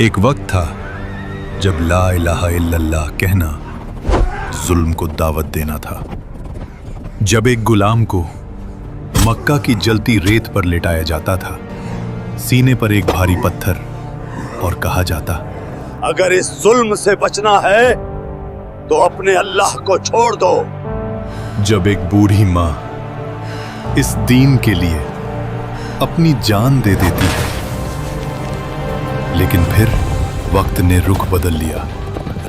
ایک وقت تھا جب لا الہ الا اللہ کہنا ظلم کو دعوت دینا تھا، جب ایک غلام کو مکہ کی جلتی ریت پر لٹایا جاتا تھا، سینے پر ایک بھاری پتھر، اور کہا جاتا اگر اس ظلم سے بچنا ہے تو اپنے اللہ کو چھوڑ دو۔ جب ایک بوڑھی ماں اس دین کے لیے اپنی جان دے دیتی ہے، لیکن پھر وقت نے رخ بدل لیا۔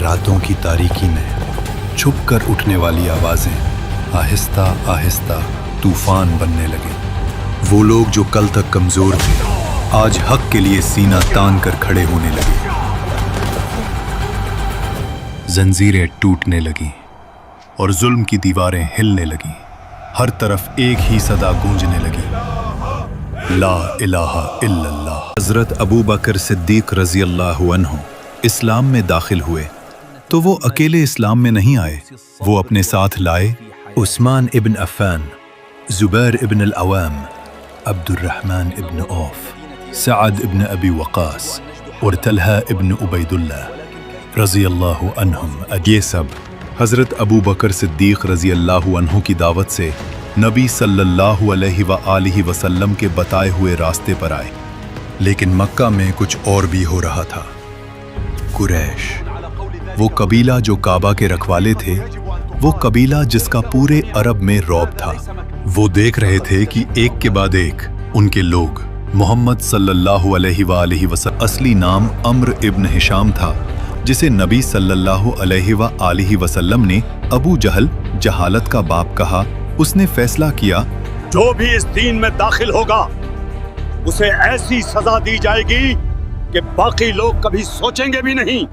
راتوں کی تاریکی میں چھپ کر اٹھنے والی آوازیں آہستہ آہستہ طوفان بننے لگے۔ وہ لوگ جو کل تک کمزور تھے آج حق کے لیے سینہ تان کر کھڑے ہونے لگے۔ زنجیریں ٹوٹنے لگیں اور ظلم کی دیواریں ہلنے لگیں۔ ہر طرف ایک ہی صدا گونجنے لگی، لا الہ الا اللہ۔ حضرت ابو بکر صدیق رضی اللہ عنہ اسلام میں داخل ہوئے تو وہ اکیلے اسلام میں نہیں آئے، وہ اپنے ساتھ لائے عثمان ابن عفان، زبیر ابن العوام، عبد الرحمن ابن عوف، سعد ابن ابی وقاص اور طلحہ ابن عبید اللہ رضی اللہ عنہم۔ یہ سب حضرت ابو بکر صدیق رضی اللہ عنہ کی دعوت سے نبی صلی اللہ علیہ وآلہ وسلم کے بتائے ہوئے راستے پر آئے، لیکن مکہ میں کچھ اور بھی ہو رہا تھا۔ قریش، وہ قبیلہ جو کعبہ کے رکھوالے تھے، وہ قبیلہ جس کا پورے عرب میں رعب تھا، وہ دیکھ رہے تھے کہ ایک کے بعد ایک ان کے لوگ محمد صلی اللہ علیہ وآلہ وسلم، اصلی نام عمرو ابن ہشام تھا، جسے نبی صلی اللہ علیہ وآلہ وسلم نے ابو جہل جہالت کا باپ کہا، اس نے فیصلہ کیا جو بھی اس دین میں داخل ہوگا اسے ایسی سزا دی جائے گی کہ باقی لوگ کبھی سوچیں گے بھی نہیں۔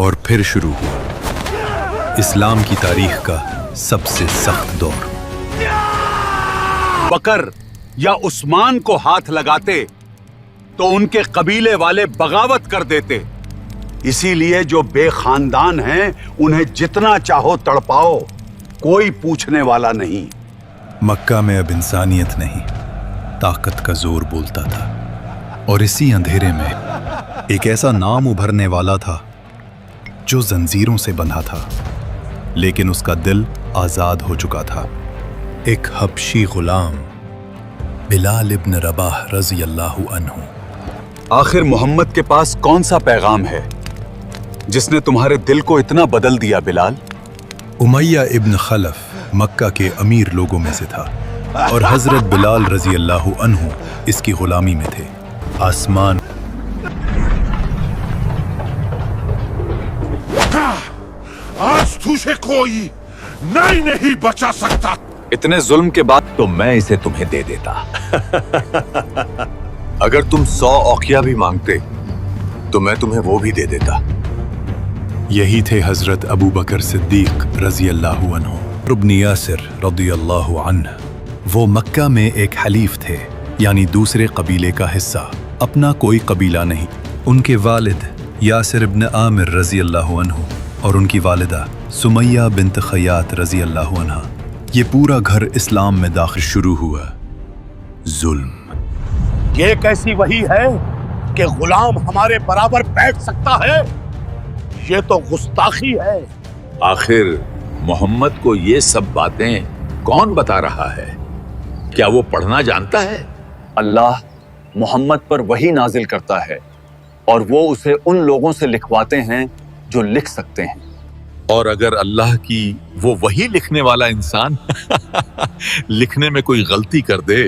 اور پھر شروع ہوا اسلام کی تاریخ کا سب سے سخت دور۔ بکر یا عثمان کو ہاتھ لگاتے تو ان کے قبیلے والے بغاوت کر دیتے، اسی لیے جو بے خاندان ہیں انہیں جتنا چاہو تڑپاؤ، کوئی پوچھنے والا نہیں۔ مکہ میں اب انسانیت نہیں، طاقت کا زور بولتا تھا، اور اسی اندھیرے میں ایک ایسا نام ابھرنے والا تھا جو زنجیروں سے بندھا تھا، لیکن اس کا دل آزاد ہو چکا تھا۔ ایک حبشی غلام، بلال ابن رباح رضی اللہ عنہ۔ آخر محمد کے پاس کون سا پیغام ہے جس نے تمہارے دل کو اتنا بدل دیا بلال؟ امیہ ابن خلف مکہ کے امیر لوگوں میں سے تھا، اور حضرت بلال رضی اللہ عنہ اس کی غلامی میں تھے۔ آسمان آج تجھے کوئی نہیں بچا سکتا۔ اتنے ظلم کے بعد تو میں اسے تمہیں دے دیتا۔ اگر تم 100 اوقیہ بھی مانگتے تو میں تمہیں وہ بھی دے دیتا۔ یہی تھے حضرت ابو بکر صدیق رضی اللہ عنہ، ابن یاسر رضی اللہ عنہ۔ وہ مکہ میں ایک حلیف تھے، یعنی دوسرے قبیلے کا حصہ، اپنا کوئی قبیلہ نہیں۔ ان کے والد یاسر ابن عامر رضی اللہ عنہ اور ان کی والدہ سمیہ بنت خیاط رضی اللہ عنہ، یہ پورا گھر اسلام میں داخل شروع ہوا۔ ظلم، یہ کیسی وحی ہے کہ غلام ہمارے برابر بیٹھ سکتا ہے؟ یہ تو گستاخی ہے۔ آخر محمد کو یہ سب باتیں کون بتا رہا ہے؟ کیا وہ پڑھنا جانتا ہے؟ اللہ محمد پر وحی نازل کرتا ہے اور وہ اسے ان لوگوں سے لکھواتے ہیں جو لکھ سکتے ہیں۔ اور اگر اللہ کی وہ وحی لکھنے والا انسان لکھنے میں کوئی غلطی کر دے؟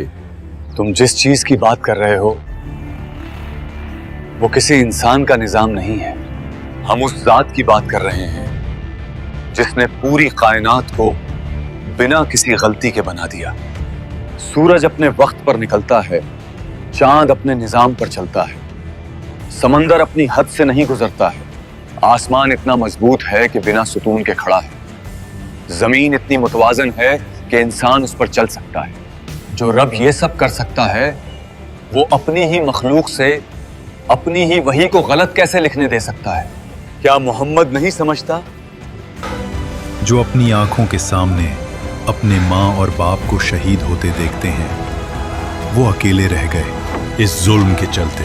تم جس چیز کی بات کر رہے ہو وہ کسی انسان کا نظام نہیں ہے، ہم اس ذات کی بات کر رہے ہیں جس نے پوری کائنات کو بنا کسی غلطی کے بنا دیا۔ سورج اپنے وقت پر نکلتا ہے، چاند اپنے نظام پر چلتا ہے، سمندر اپنی حد سے نہیں گزرتا ہے، آسمان اتنا مضبوط ہے کہ بنا ستون کے کھڑا ہے، زمین اتنی متوازن ہے کہ انسان اس پر چل سکتا ہے۔ جو رب یہ سب کر سکتا ہے وہ اپنی ہی مخلوق سے اپنی ہی وحی کو غلط کیسے لکھنے دے سکتا ہے؟ کیا محمد نہیں سمجھتا؟ جو اپنی آنکھوں کے سامنے اپنے ماں اور باپ کو شہید ہوتے دیکھتے ہیں، وہ اکیلے رہ گئے اس ظلم کے چلتے۔